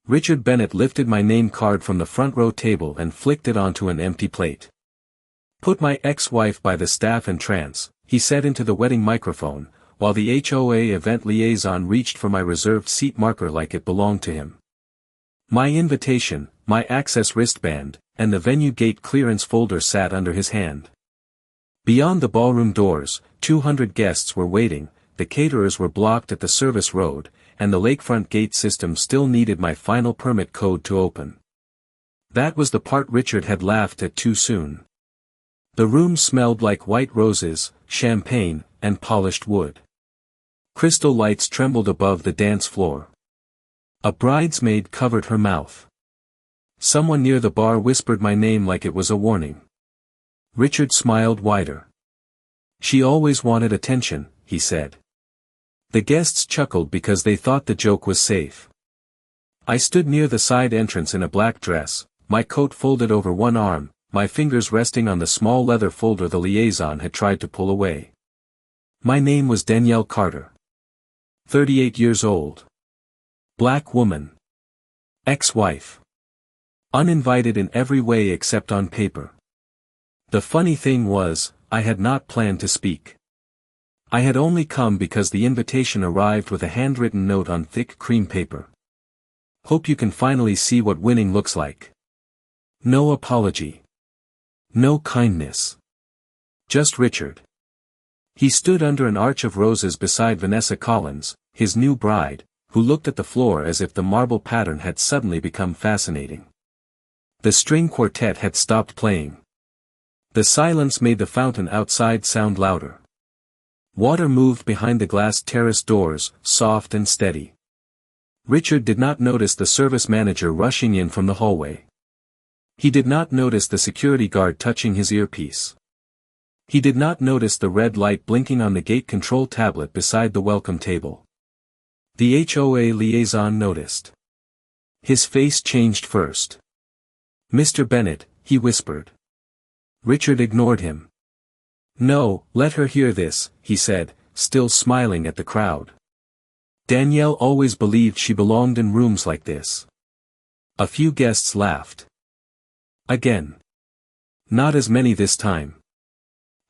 Richard Bennett lifted my name card from the front row table and flicked it onto an empty plate. "Put my ex-wife by the staff and trance," he said into the wedding microphone, while the HOA event liaison reached for my reserved seat marker like it belonged to him. My invitation, my access wristband, and the venue gate clearance folder sat under his hand. Beyond the ballroom doors, 200 guests were waiting, the caterers were blocked at the service road, and the lakefront gate system still needed my final permit code to open. That was the part Richard had laughed at too soon. The room smelled like white roses, champagne, and polished wood. Crystal lights trembled above the dance floor. A bridesmaid covered her mouth. Someone near the bar whispered my name like it was a warning. Richard smiled wider. "She always wanted attention," he said. The guests chuckled because they thought the joke was safe. I stood near the side entrance in a black dress, my coat folded over one arm, my fingers resting on the small leather folder the liaison had tried to pull away. My name was Danielle Carter. 38 years old. Black woman. Ex-wife. Uninvited in every way except on paper. The funny thing was, I had not planned to speak. I had only come because the invitation arrived with a handwritten note on thick cream paper. "Hope you can finally see what winning looks like. No apology. No kindness. Just Richard." He stood under an arch of roses beside Vanessa Collins, his new bride, who looked at the floor as if the marble pattern had suddenly become fascinating. The string quartet had stopped playing. The silence made the fountain outside sound louder. Water moved behind the glass terrace doors, soft and steady. Richard did not notice the service manager rushing in from the hallway. He did not notice the security guard touching his earpiece. He did not notice the red light blinking on the gate control tablet beside the welcome table. The HOA liaison noticed. His face changed first. "Mr. Bennett," he whispered. Richard ignored him. "No, let her hear this," he said, still smiling at the crowd. Danielle always believed she belonged in rooms like this. A few guests laughed. Again. Not as many this time.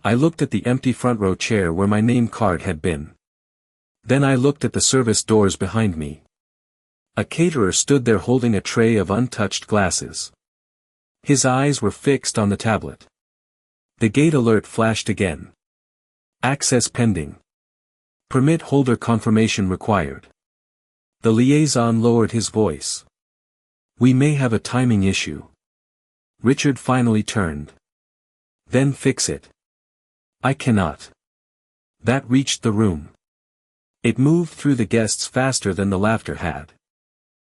I looked at the empty front row chair where my name card had been. Then I looked at the service doors behind me. A caterer stood there holding a tray of untouched glasses. His eyes were fixed on the tablet. The gate alert flashed again. Access pending. Permit holder confirmation required. The liaison lowered his voice. "We may have a timing issue." Richard finally turned. "Then fix it." "I cannot." That reached the room. It moved through the guests faster than the laughter had.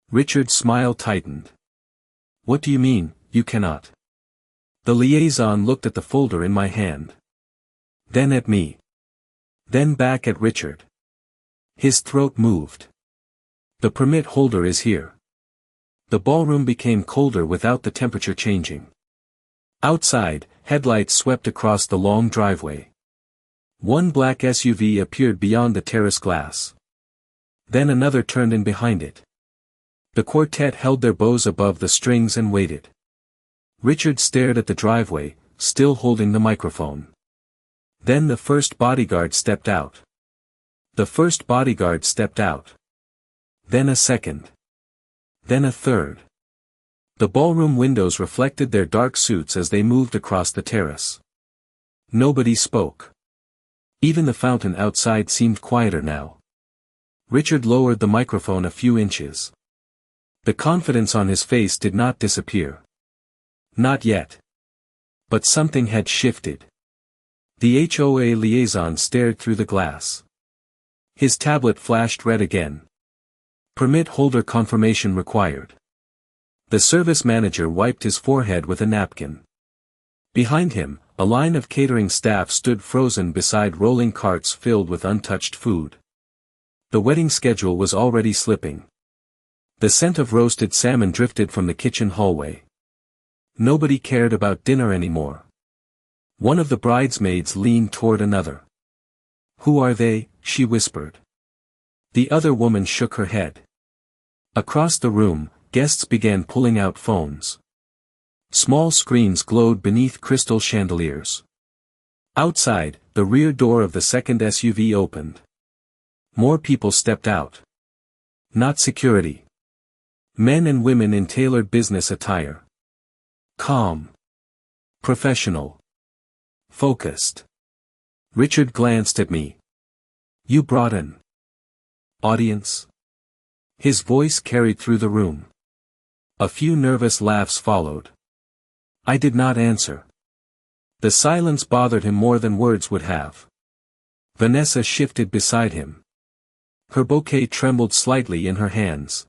Richard's smile tightened. "What do you mean, you cannot?" The liaison looked at the folder in my hand. Then at me. Then back at Richard. His throat moved. "The permit holder is here." The ballroom became colder without the temperature changing. Outside, headlights swept across the long driveway. One black SUV appeared beyond the terrace glass. Then another turned in behind it. The quartet held their bows above the strings and waited. Richard stared at the driveway, still holding the microphone. Then the first bodyguard stepped out. The first bodyguard stepped out. Then a second. Then a third. The ballroom windows reflected their dark suits as they moved across the terrace. Nobody spoke. Even the fountain outside seemed quieter now. Richard lowered the microphone a few inches. The confidence on his face did not disappear. Not yet. But something had shifted. The HOA liaison stared through the glass. His tablet flashed red again. Permit holder confirmation required. The service manager wiped his forehead with a napkin. Behind him, a line of catering staff stood frozen beside rolling carts filled with untouched food. The wedding schedule was already slipping. The scent of roasted salmon drifted from the kitchen hallway. Nobody cared about dinner anymore. One of the bridesmaids leaned toward another. "Who are they?" she whispered. The other woman shook her head. Across the room, guests began pulling out phones. Small screens glowed beneath crystal chandeliers. Outside, the rear door of the second SUV opened. More people stepped out. Not security. Men and women in tailored business attire. Calm. Professional. Focused. Richard glanced at me. "You brought an audience?" His voice carried through the room. A few nervous laughs followed. I did not answer. The silence bothered him more than words would have. Vanessa shifted beside him. Her bouquet trembled slightly in her hands.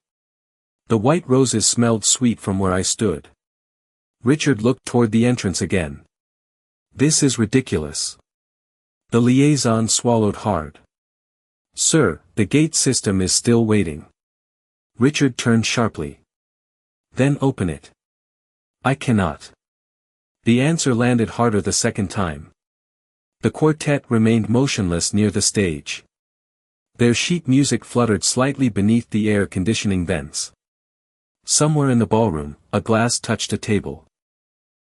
The white roses smelled sweet from where I stood. Richard looked toward the entrance again. "This is ridiculous." The liaison swallowed hard. "Sir, the gate system is still waiting." Richard turned sharply. "Then open it." "I cannot." The answer landed harder the second time. The quartet remained motionless near the stage. Their sheet music fluttered slightly beneath the air conditioning vents. Somewhere in the ballroom, a glass touched a table.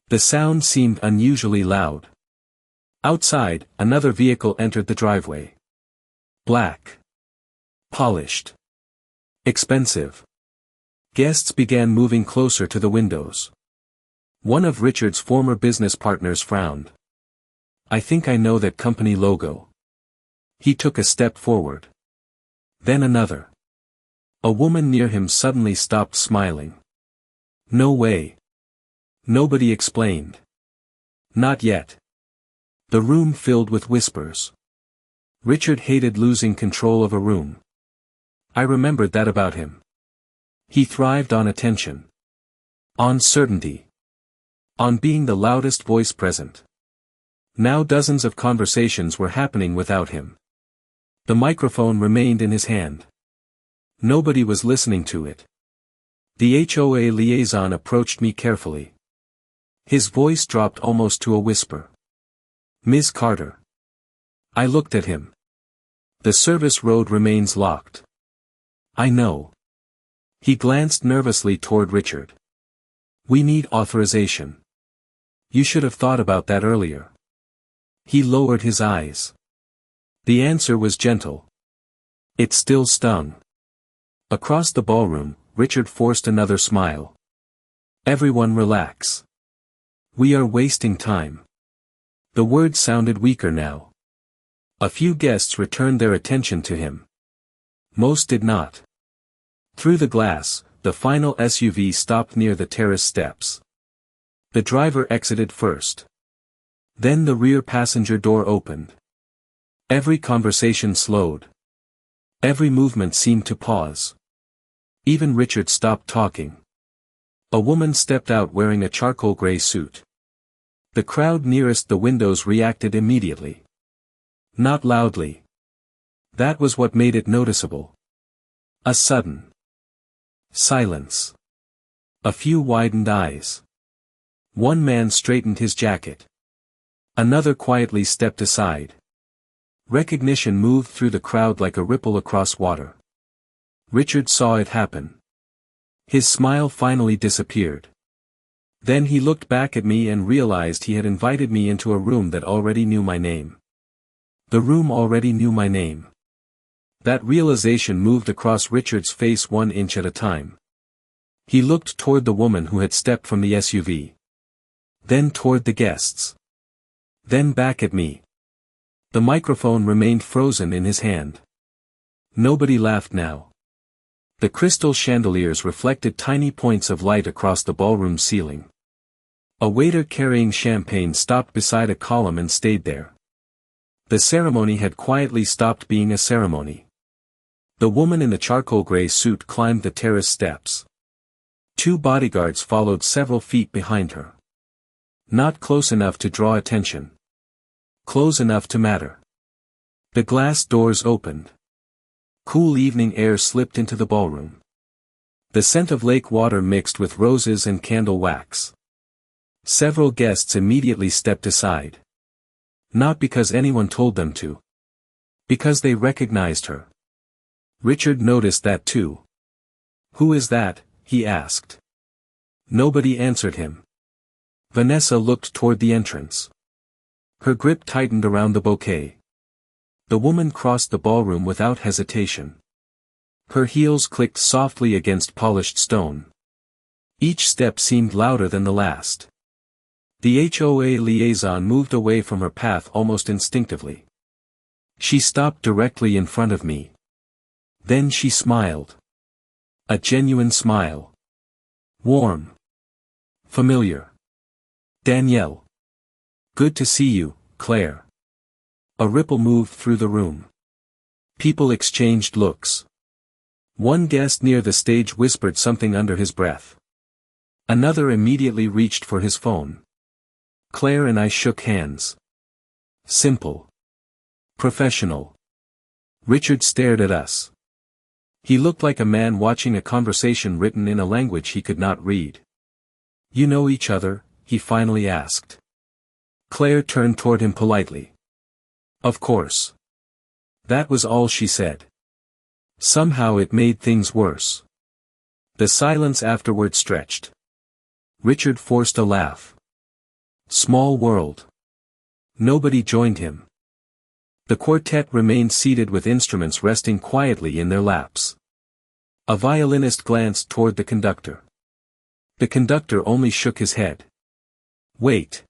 The sound seemed unusually loud. Outside, another vehicle entered the driveway. Black. Polished. Expensive. Guests began moving closer to the windows. One of Richard's former business partners frowned. "I think I know that company logo." He took a step forward. Then another. A woman near him suddenly stopped smiling. "No way." Nobody explained. "Not yet." The room filled with whispers. Richard hated losing control of a room. I remembered that about him. He thrived on attention. On certainty. On being the loudest voice present. Now dozens of conversations were happening without him. The microphone remained in his hand. Nobody was listening to it. The HOA liaison approached me carefully. His voice dropped almost to a whisper. "Ms. Carter." I looked at him. "The service road remains locked." "I know." He glanced nervously toward Richard. "We need authorization." "You should have thought about that earlier." He lowered his eyes. The answer was gentle. It still stung. Across the ballroom, Richard forced another smile. "Everyone relax. We are wasting time." The words sounded weaker now. A few guests returned their attention to him. Most did not. Through the glass, the final SUV stopped near the terrace steps. The driver exited first. Then the rear passenger door opened. Every conversation slowed. Every movement seemed to pause. Even Richard stopped talking. A woman stepped out wearing a charcoal gray suit. The crowd nearest the windows reacted immediately. Not loudly. That was what made it noticeable. A sudden silence. A few widened eyes. One man straightened his jacket. Another quietly stepped aside. Recognition moved through the crowd like a ripple across water. Richard saw it happen. His smile finally disappeared. Then he looked back at me and realized he had invited me into a room that already knew my name. The room already knew my name. That realization moved across Richard's face 1 inch at a time. He looked toward the woman who had stepped from the SUV. Then toward the guests. Then back at me. The microphone remained frozen in his hand. Nobody laughed now. The crystal chandeliers reflected tiny points of light across the ballroom ceiling. A waiter carrying champagne stopped beside a column and stayed there. The ceremony had quietly stopped being a ceremony. The woman in the charcoal gray suit climbed the terrace steps. 2 bodyguards followed several feet behind her. Not close enough to draw attention. Close enough to matter. The glass doors opened. Cool evening air slipped into the ballroom. The scent of lake water mixed with roses and candle wax. Several guests immediately stepped aside. Not because anyone told them to. Because they recognized her. Richard noticed that too. "Who is that?" he asked. Nobody answered him. Vanessa looked toward the entrance. Her grip tightened around the bouquet. The woman crossed the ballroom without hesitation. Her heels clicked softly against polished stone. Each step seemed louder than the last. The HOA liaison moved away from her path almost instinctively. She stopped directly in front of me. Then she smiled. A genuine smile. Warm. Familiar. Danielle. Good to see you, Claire. A ripple moved through the room. People exchanged looks. One guest near the stage whispered something under his breath. Another immediately reached for his phone. Claire and I shook hands. Simple. Professional. Richard stared at us. He looked like a man watching a conversation written in a language he could not read. You know each other? He finally asked. Claire turned toward him politely. Of course. That was all she said. Somehow it made things worse. The silence afterward stretched. Richard forced a laugh. Small world. Nobody joined him. The quartet remained seated with instruments resting quietly in their laps. A violinist glanced toward the conductor. The conductor only shook his head. Wait.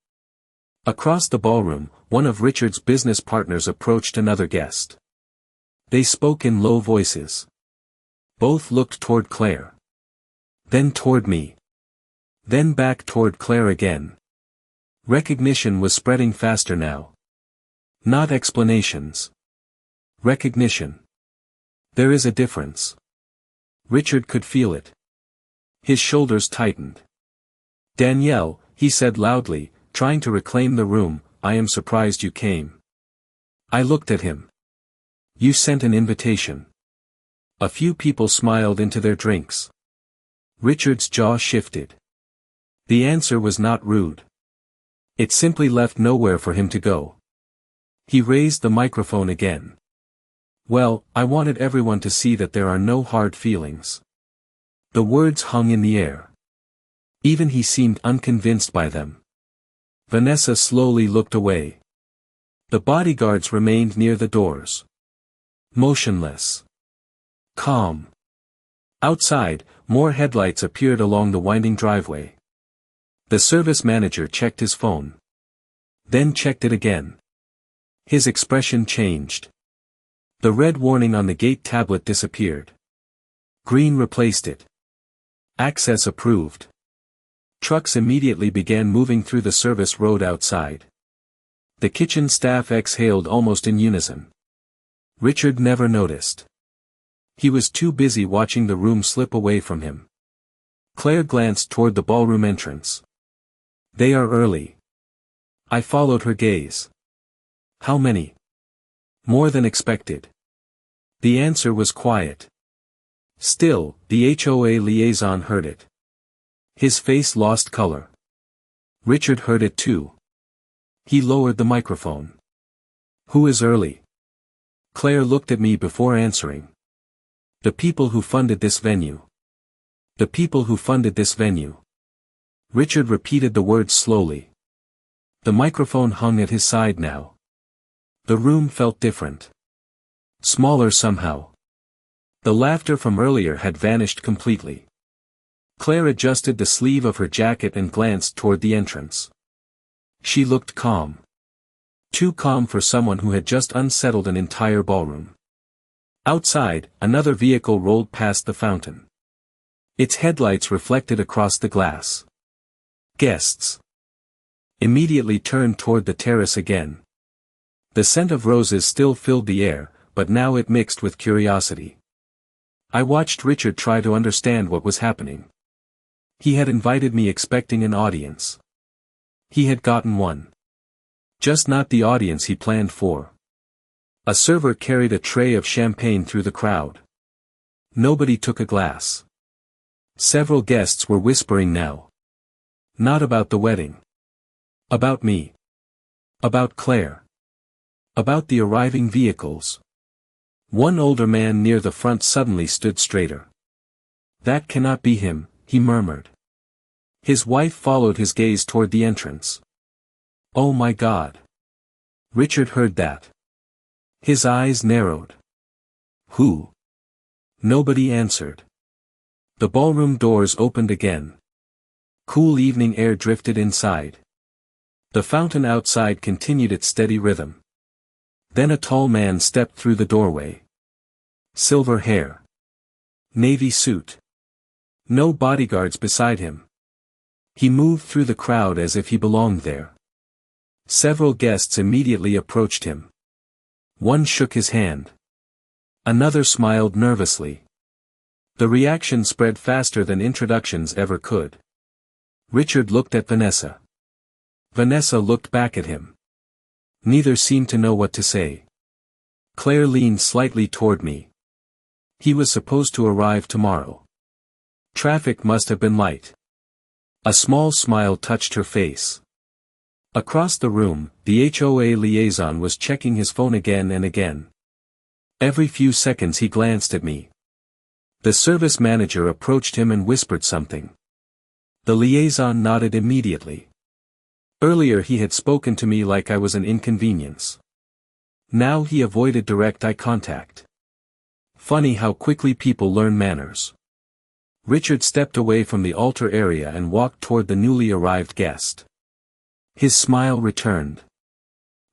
Across the ballroom, one of Richard's business partners approached another guest. They spoke in low voices. Both looked toward Claire. Then toward me. Then back toward Claire again. Recognition was spreading faster now. Not explanations. Recognition. There is a difference. Richard could feel it. His shoulders tightened. Danielle, he said loudly, trying to reclaim the room, I am surprised you came. I looked at him. You sent an invitation. A few people smiled into their drinks. Richard's jaw shifted. The answer was not rude. It simply left nowhere for him to go. He raised the microphone again. Well, I wanted everyone to see that there are no hard feelings. The words hung in the air. Even he seemed unconvinced by them. Vanessa slowly looked away. The bodyguards remained near the doors. Motionless. Calm. Outside, more headlights appeared along the winding driveway. The service manager checked his phone. Then checked it again. His expression changed. The red warning on the gate tablet disappeared. Green replaced it. Access approved. Trucks immediately began moving through the service road outside. The kitchen staff exhaled almost in unison. Richard never noticed. He was too busy watching the room slip away from him. Claire glanced toward the ballroom entrance. They are early. I followed her gaze. How many? More than expected. The answer was quiet. Still, the HOA liaison heard it. His face lost color. Richard heard it too. He lowered the microphone. Who is early? Claire looked at me before answering. The people who funded this venue. The people who funded this venue. Richard repeated the words slowly. The microphone hung at his side now. The room felt different. Smaller somehow. The laughter from earlier had vanished completely. Claire adjusted the sleeve of her jacket and glanced toward the entrance. She looked calm. Too calm for someone who had just unsettled an entire ballroom. Outside, another vehicle rolled past the fountain. Its headlights reflected across the glass. Guests immediately turned toward the terrace again. The scent of roses still filled the air, but now it mixed with curiosity. I watched Richard try to understand what was happening. He had invited me expecting an audience. He had gotten one. Just not the audience he planned for. A server carried a tray of champagne through the crowd. Nobody took a glass. Several guests were whispering now. Not about the wedding. About me. About Claire. About the arriving vehicles. One older man near the front suddenly stood straighter. That cannot be him, he murmured. His wife followed his gaze toward the entrance. Oh my God. Richard heard that. His eyes narrowed. Who? Nobody answered. The ballroom doors opened again. Cool evening air drifted inside. The fountain outside continued its steady rhythm. Then a tall man stepped through the doorway. Silver hair. Navy suit. No bodyguards beside him. He moved through the crowd as if he belonged there. Several guests immediately approached him. One shook his hand. Another smiled nervously. The reaction spread faster than introductions ever could. Richard looked at Vanessa. Vanessa looked back at him. Neither seemed to know what to say. Claire leaned slightly toward me. He was supposed to arrive tomorrow. Traffic must have been light. A small smile touched her face. Across the room, the HOA liaison was checking his phone again and again. Every few seconds he glanced at me. The service manager approached him and whispered something. The liaison nodded immediately. Earlier he had spoken to me like I was an inconvenience. Now he avoided direct eye contact. Funny how quickly people learn manners. Richard stepped away from the altar area and walked toward the newly arrived guest. His smile returned.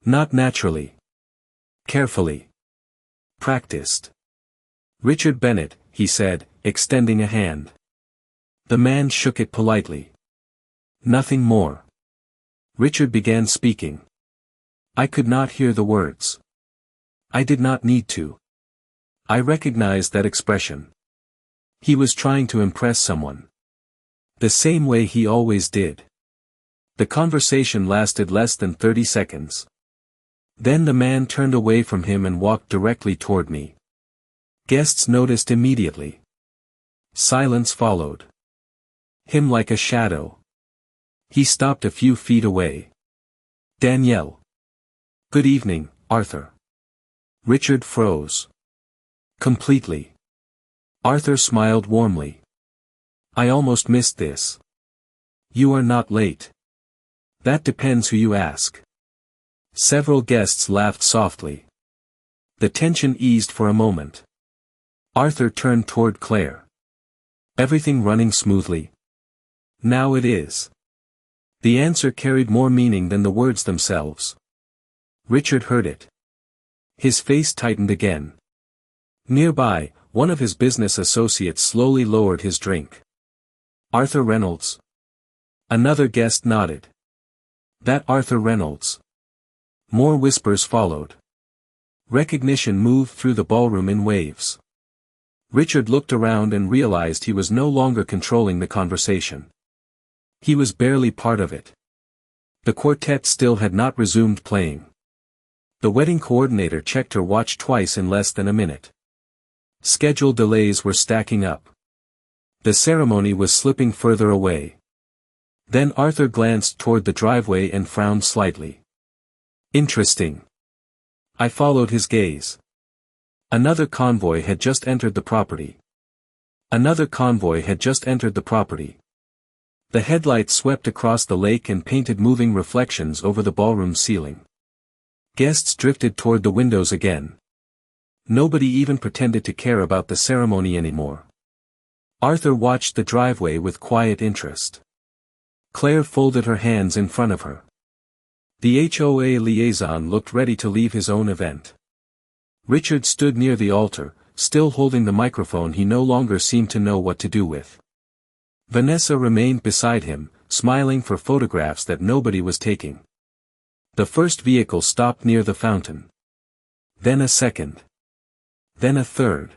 Not naturally. Carefully. Practiced. Richard Bennett, he said, extending a hand. The man shook it politely. Nothing more. Richard began speaking. I could not hear the words. I did not need to. I recognized that expression. He was trying to impress someone. The same way he always did. The conversation lasted less than 30 seconds. Then the man turned away from him and walked directly toward me. Guests noticed immediately. Silence followed. Him like a shadow. He stopped a few feet away. Danielle. Good evening, Arthur. Richard froze. Completely. Arthur smiled warmly. I almost missed this. You are not late. That depends who you ask. Several guests laughed softly. The tension eased for a moment. Arthur turned toward Claire. Everything running smoothly? Now it is. The answer carried more meaning than the words themselves. Richard heard it. His face tightened again. Nearby, one of his business associates slowly lowered his drink. Arthur Reynolds. Another guest nodded. That Arthur Reynolds. More whispers followed. Recognition moved through the ballroom in waves. Richard looked around and realized he was no longer controlling the conversation. He was barely part of it. The quartet still had not resumed playing. The wedding coordinator checked her watch twice in less than a minute. Schedule delays were stacking up. The ceremony was slipping further away. Then Arthur glanced toward the driveway and frowned slightly. Interesting. I followed his gaze. Another convoy had just entered the property. Another convoy had just entered the property. The headlights swept across the lake and painted moving reflections over the ballroom ceiling. Guests drifted toward the windows again. Nobody even pretended to care about the ceremony anymore. Arthur watched the driveway with quiet interest. Claire folded her hands in front of her. The HOA liaison looked ready to leave his own event. Richard stood near the altar, still holding the microphone he no longer seemed to know what to do with. Vanessa remained beside him, smiling for photographs that nobody was taking. The first vehicle stopped near the fountain. Then a second. Then a third.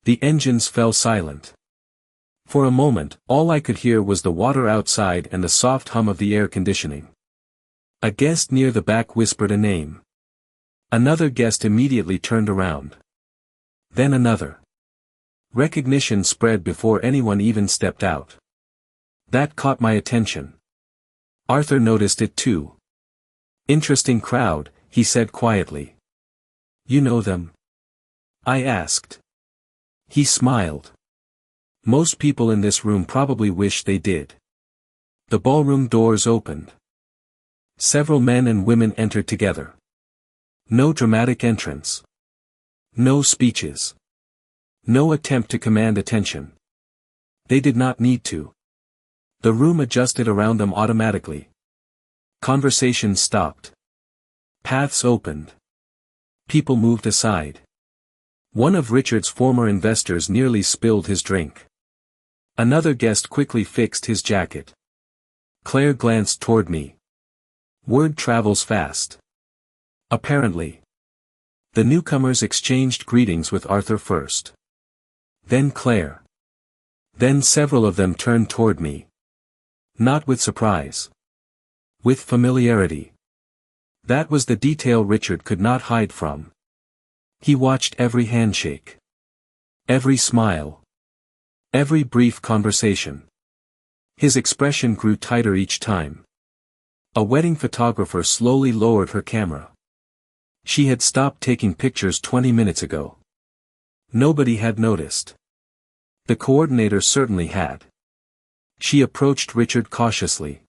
The engines fell silent. For a moment, all I could hear was the water outside and the soft hum of the air conditioning. A guest near the back whispered a name. Another guest immediately turned around. Then another. Recognition spread before anyone even stepped out. That caught my attention. Arthur noticed it too. Interesting crowd, he said quietly. You know them? I asked. He smiled. Most people in this room probably wish they did. The ballroom doors opened. Several men and women entered together. No dramatic entrance. No speeches. No attempt to command attention. They did not need to. The room adjusted around them automatically. Conversations stopped. Paths opened. People moved aside. One of Richard's former investors nearly spilled his drink. Another guest quickly fixed his jacket. Claire glanced toward me. Word travels fast. Apparently. The newcomers exchanged greetings with Arthur first. Then Claire. Then several of them turned toward me. Not with surprise. With familiarity. That was the detail Richard could not hide from. He watched every handshake. Every smile. Every brief conversation. His expression grew tighter each time. A wedding photographer slowly lowered her camera. She had stopped taking pictures 20 minutes ago. Nobody had noticed. The coordinator certainly had. She approached Richard cautiously.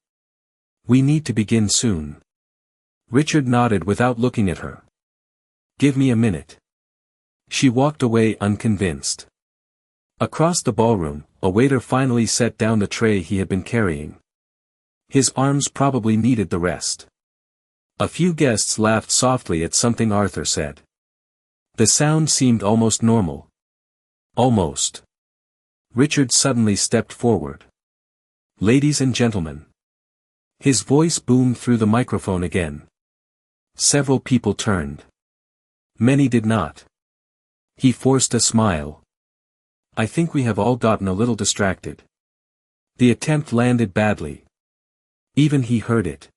"We need to begin soon." Richard nodded without looking at her. "Give me a minute." She walked away unconvinced. Across the ballroom, a waiter finally set down the tray he had been carrying. His arms probably needed the rest. A few guests laughed softly at something Arthur said. The sound seemed almost normal. Almost. Richard suddenly stepped forward. "Ladies and gentlemen." His voice boomed through the microphone again. Several people turned. Many did not. He forced a smile. "I think we have all gotten a little distracted." The attempt landed badly. Even he heard it.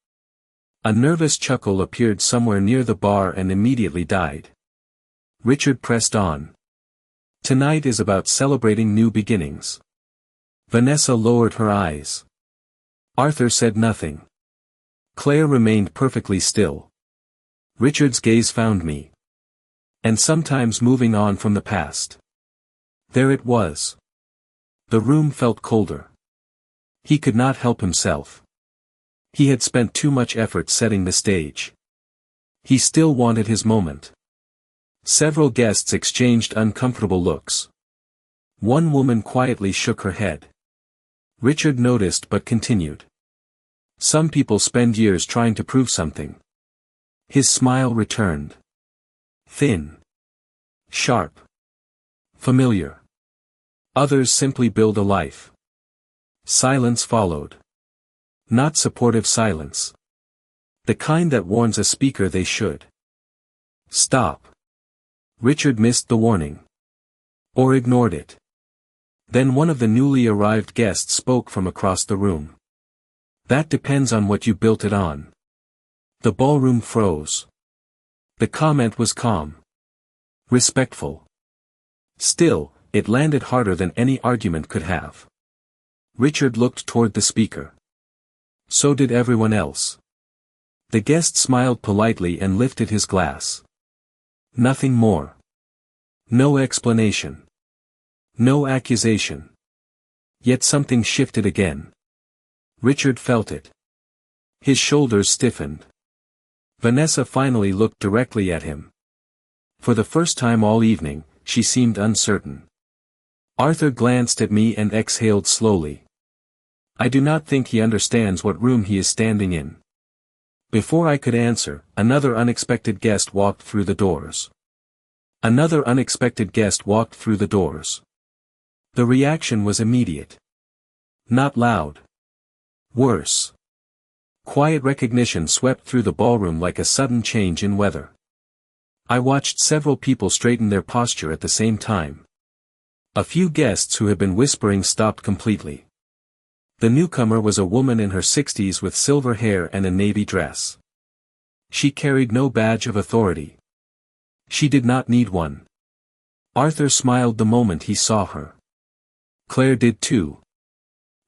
A nervous chuckle appeared somewhere near the bar and immediately died. Richard pressed on. "Tonight is about celebrating new beginnings." Vanessa lowered her eyes. Arthur said nothing. Claire remained perfectly still. Richard's gaze found me. And sometimes moving on from the past. There it was. The room felt colder. He could not help himself. He had spent too much effort setting the stage. He still wanted his moment. Several guests exchanged uncomfortable looks. One woman quietly shook her head. Richard noticed but continued. Some people spend years trying to prove something. His smile returned. Thin. Sharp. Familiar. Others simply build a life. Silence followed. Not supportive silence. The kind that warns a speaker they should stop. Richard missed the warning. Or ignored it. Then one of the newly arrived guests spoke from across the room. "That depends on what you built it on." The ballroom froze. The comment was calm. Respectful. Still, it landed harder than any argument could have. Richard looked toward the speaker. So did everyone else. The guest smiled politely and lifted his glass. Nothing more. No explanation. No accusation. Yet something shifted again. Richard felt it. His shoulders stiffened. Vanessa finally looked directly at him. For the first time all evening, she seemed uncertain. Arthur glanced at me and exhaled slowly. I do not think he understands what room he is standing in. Before I could answer, another unexpected guest walked through the doors. Another unexpected guest walked through the doors. The reaction was immediate. Not loud. Worse. Quiet recognition swept through the ballroom like a sudden change in weather. I watched several people straighten their posture at the same time. A few guests who had been whispering stopped completely. The newcomer was a woman in her 60s with silver hair and a navy dress. She carried no badge of authority. She did not need one. Arthur smiled the moment he saw her. Claire did too.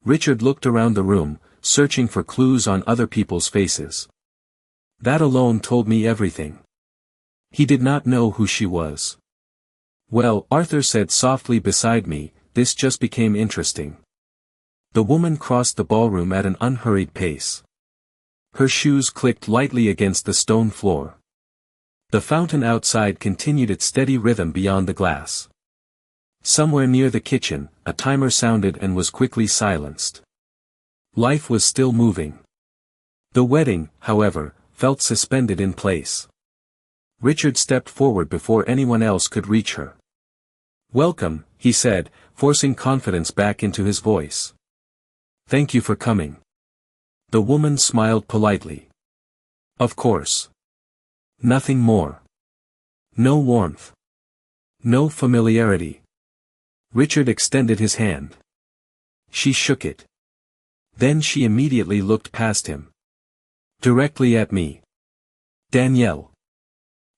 Richard looked around the room, searching for clues on other people's faces. That alone told me everything. He did not know who she was. Well, Arthur said softly beside me, this just became interesting. The woman crossed the ballroom at an unhurried pace. Her shoes clicked lightly against the stone floor. The fountain outside continued its steady rhythm beyond the glass. Somewhere near the kitchen, a timer sounded and was quickly silenced. Life was still moving. The wedding, however, felt suspended in place. Richard stepped forward before anyone else could reach her. "Welcome," he said, forcing confidence back into his voice. "Thank you for coming." The woman smiled politely. "Of course. Nothing more. No warmth. No familiarity." Richard extended his hand. She shook it. Then she immediately looked past him. Directly at me. "Danielle."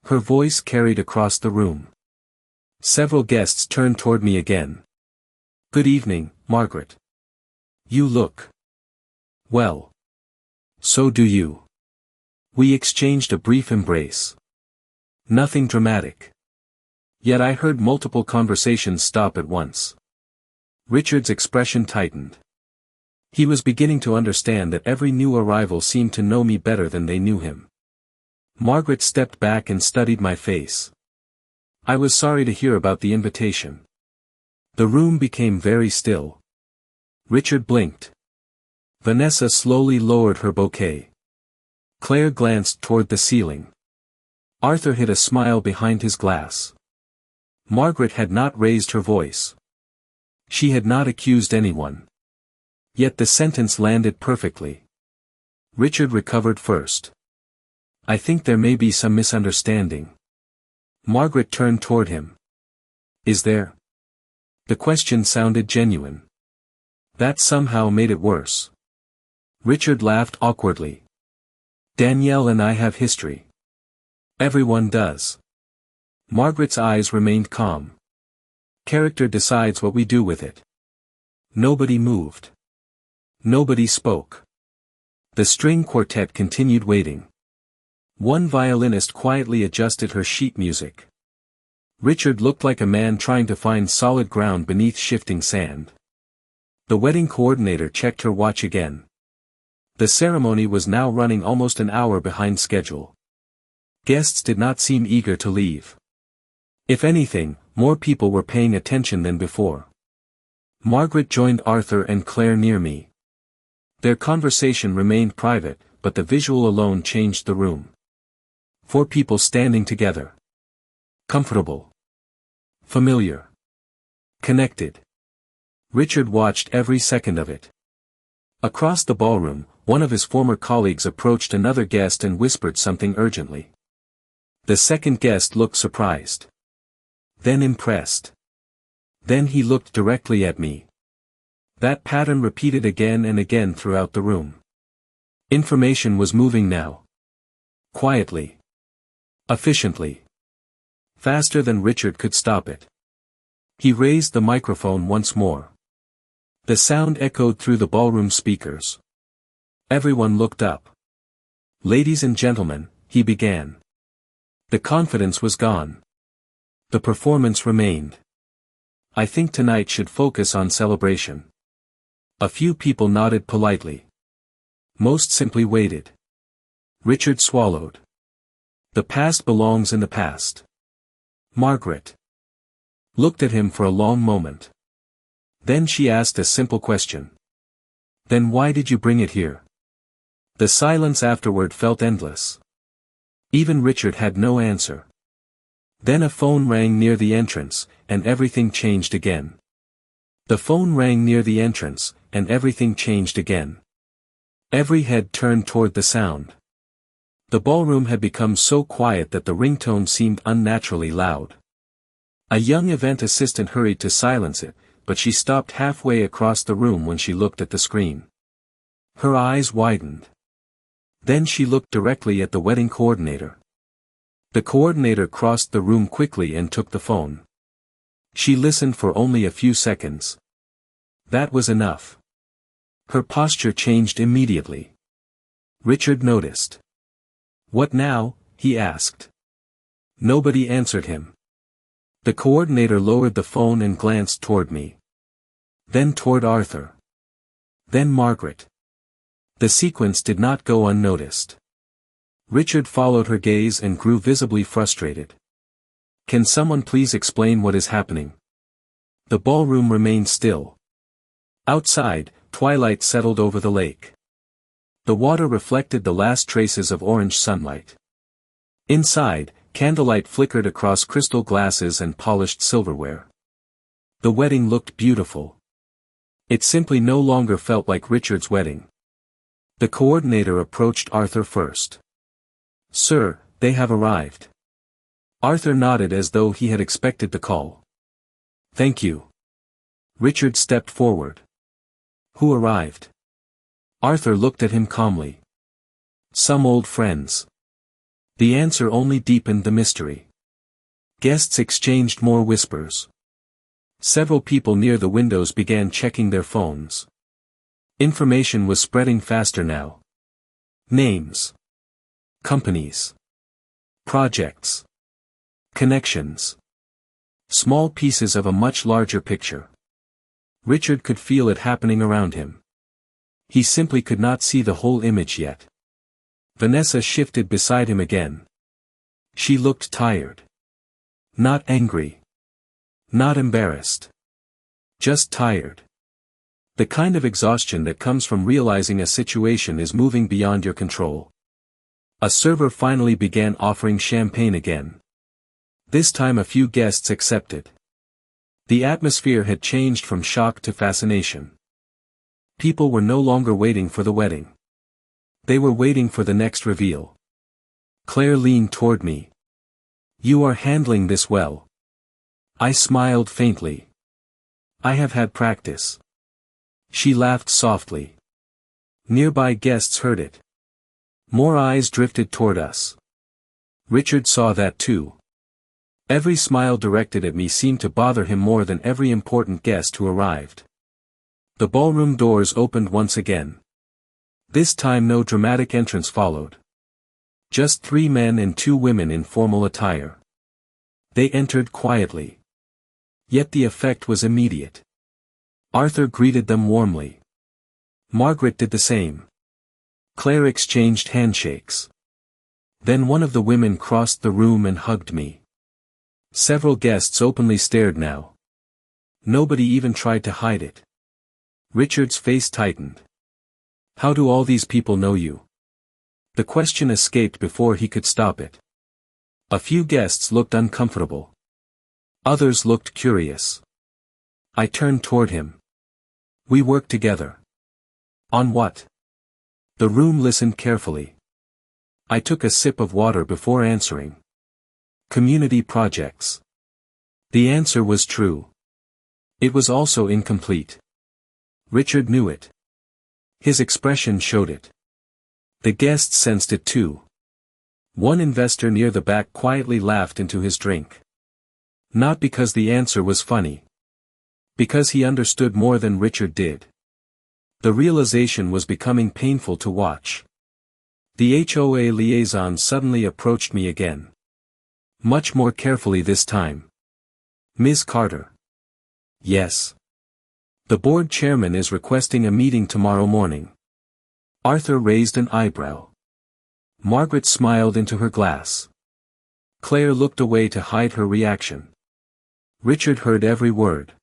Her voice carried across the room. Several guests turned toward me again. "Good evening, Margaret. You look well. So do you." We exchanged a brief embrace. Nothing dramatic. Yet I heard multiple conversations stop at once. Richard's expression tightened. He was beginning to understand that every new arrival seemed to know me better than they knew him. Margaret stepped back and studied my face. I was sorry to hear about the invitation. The room became very still. Richard blinked. Vanessa slowly lowered her bouquet. Claire glanced toward the ceiling. Arthur hid a smile behind his glass. Margaret had not raised her voice. She had not accused anyone. Yet the sentence landed perfectly. Richard recovered first. "I think there may be some misunderstanding." Margaret turned toward him. "Is there?" The question sounded genuine. That somehow made it worse. Richard laughed awkwardly. "Danielle and I have history." "Everyone does." Margaret's eyes remained calm. "Character decides what we do with it." Nobody moved. Nobody spoke. The string quartet continued waiting. One violinist quietly adjusted her sheet music. Richard looked like a man trying to find solid ground beneath shifting sand. The wedding coordinator checked her watch again. The ceremony was now running almost an hour behind schedule. Guests did not seem eager to leave. If anything, more people were paying attention than before. Margaret joined Arthur and Claire near me. Their conversation remained private, but the visual alone changed the room. 4 people standing together. Comfortable. Familiar. Connected. Richard watched every second of it. Across the ballroom, one of his former colleagues approached another guest and whispered something urgently. The second guest looked surprised. Then impressed. Then he looked directly at me. That pattern repeated again and again throughout the room. Information was moving now. Quietly. Efficiently. Faster than Richard could stop it. He raised the microphone once more. The sound echoed through the ballroom speakers. Everyone looked up. "Ladies and gentlemen," he began. The confidence was gone. The performance remained. "I think tonight should focus on celebration." A few people nodded politely. Most simply waited. Richard swallowed. "The past belongs in the past." Margaret looked at him for a long moment. Then she asked a simple question. "Then why did you bring it here?" The silence afterward felt endless. Even Richard had no answer. Then a phone rang near the entrance, and everything changed again. The phone rang near the entrance, and everything changed again. Every head turned toward the sound. The ballroom had become so quiet that the ringtone seemed unnaturally loud. A young event assistant hurried to silence it, but she stopped halfway across the room when she looked at the screen. Her eyes widened. Then she looked directly at the wedding coordinator. The coordinator crossed the room quickly and took the phone. She listened for only a few seconds. That was enough. Her posture changed immediately. Richard noticed. "What now?" he asked. Nobody answered him. The coordinator lowered the phone and glanced toward me. Then toward Arthur. Then Margaret. The sequence did not go unnoticed. Richard followed her gaze and grew visibly frustrated. "Can someone please explain what is happening?" The ballroom remained still. Outside, twilight settled over the lake. The water reflected the last traces of orange sunlight. Inside, candlelight flickered across crystal glasses and polished silverware. The wedding looked beautiful. It simply no longer felt like Richard's wedding. The coordinator approached Arthur first. "Sir, they have arrived." Arthur nodded as though he had expected the call. "Thank you." Richard stepped forward. "Who arrived?" Arthur looked at him calmly. "Some old friends." The answer only deepened the mystery. Guests exchanged more whispers. Several people near the windows began checking their phones. Information was spreading faster now. Names. Companies. Projects. Connections. Small pieces of a much larger picture. Richard could feel it happening around him. He simply could not see the whole image yet. Vanessa shifted beside him again. She looked tired. Not angry. Not embarrassed. Just tired. The kind of exhaustion that comes from realizing a situation is moving beyond your control. A server finally began offering champagne again. This time a few guests accepted. The atmosphere had changed from shock to fascination. People were no longer waiting for the wedding. They were waiting for the next reveal. Claire leaned toward me. "You are handling this well." I smiled faintly. "I have had practice." She laughed softly. Nearby guests heard it. More eyes drifted toward us. Richard saw that too. Every smile directed at me seemed to bother him more than every important guest who arrived. The ballroom doors opened once again. This time no dramatic entrance followed. Just 3 men and 2 women in formal attire. They entered quietly. Yet the effect was immediate. Arthur greeted them warmly. Margaret did the same. Claire exchanged handshakes. Then one of the women crossed the room and hugged me. Several guests openly stared now. Nobody even tried to hide it. Richard's face tightened. "How do all these people know you?" The question escaped before he could stop it. A few guests looked uncomfortable. Others looked curious. I turned toward him. "We work together." "On what?" The room listened carefully. I took a sip of water before answering. "Community projects." The answer was true. It was also incomplete. Richard knew it. His expression showed it. The guests sensed it too. One investor near the back quietly laughed into his drink. Not because the answer was funny. Because he understood more than Richard did. The realization was becoming painful to watch. The HOA liaison suddenly approached me again. Much more carefully this time. "Ms. Carter." "Yes." "The board chairman is requesting a meeting tomorrow morning." Arthur raised an eyebrow. Margaret smiled into her glass. Claire looked away to hide her reaction. Richard heard every word.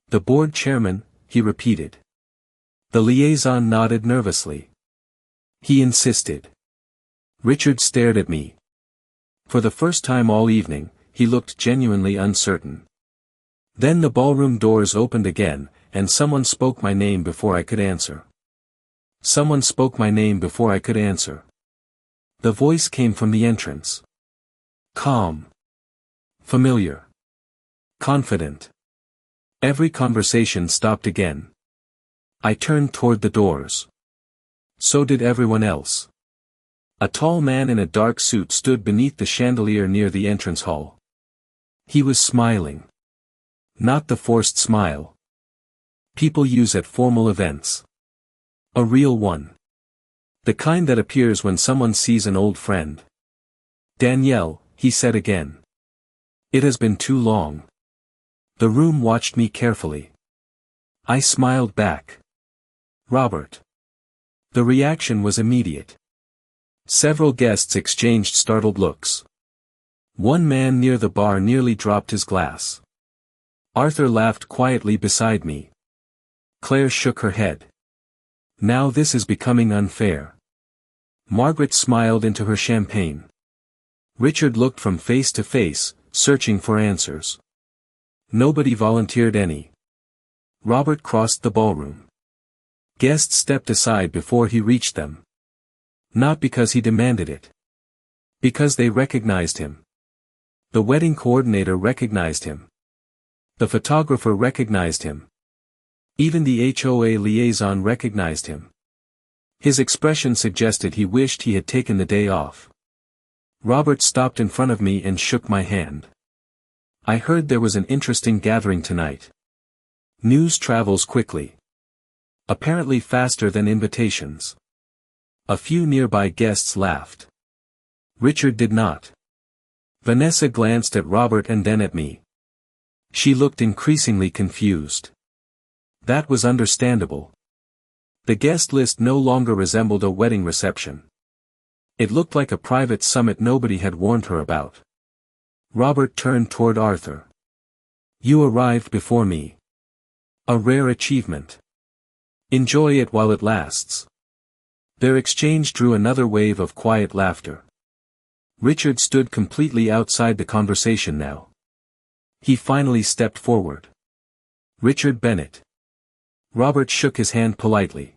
"The board chairman," he repeated. The liaison nodded nervously. He insisted. Richard stared at me. For the first time all evening, he looked genuinely uncertain. Then the ballroom doors opened again, and someone spoke my name before I could answer. Someone spoke my name before I could answer. The voice came from the entrance. Calm. Familiar. Confident. Every conversation stopped again. I turned toward the doors. So did everyone else. A tall man in a dark suit stood beneath the chandelier near the entrance hall. He was smiling. Not the forced smile people use at formal events. A real one. The kind that appears when someone sees an old friend. "Danielle," he said again. "It has been too long." The room watched me carefully. I smiled back. Robert. The reaction was immediate. Several guests exchanged startled looks. One man near the bar nearly dropped his glass. Arthur laughed quietly beside me. Claire shook her head. Now this is becoming unfair. Margaret smiled into her champagne. Richard looked from face to face, searching for answers. Nobody volunteered any. Robert crossed the ballroom. Guests stepped aside before he reached them. Not because he demanded it. Because they recognized him. The wedding coordinator recognized him. The photographer recognized him. Even the HOA liaison recognized him. His expression suggested he wished he had taken the day off. Robert stopped in front of me and shook my hand. I heard there was an interesting gathering tonight. News travels quickly. Apparently faster than invitations. A few nearby guests laughed. Richard did not. Vanessa glanced at Robert and then at me. She looked increasingly confused. That was understandable. The guest list no longer resembled a wedding reception. It looked like a private summit nobody had warned her about. Robert turned toward Arthur. You arrived before me. A rare achievement. Enjoy it while it lasts. Their exchange drew another wave of quiet laughter. Richard stood completely outside the conversation now. He finally stepped forward. Richard Bennett. Robert shook his hand politely.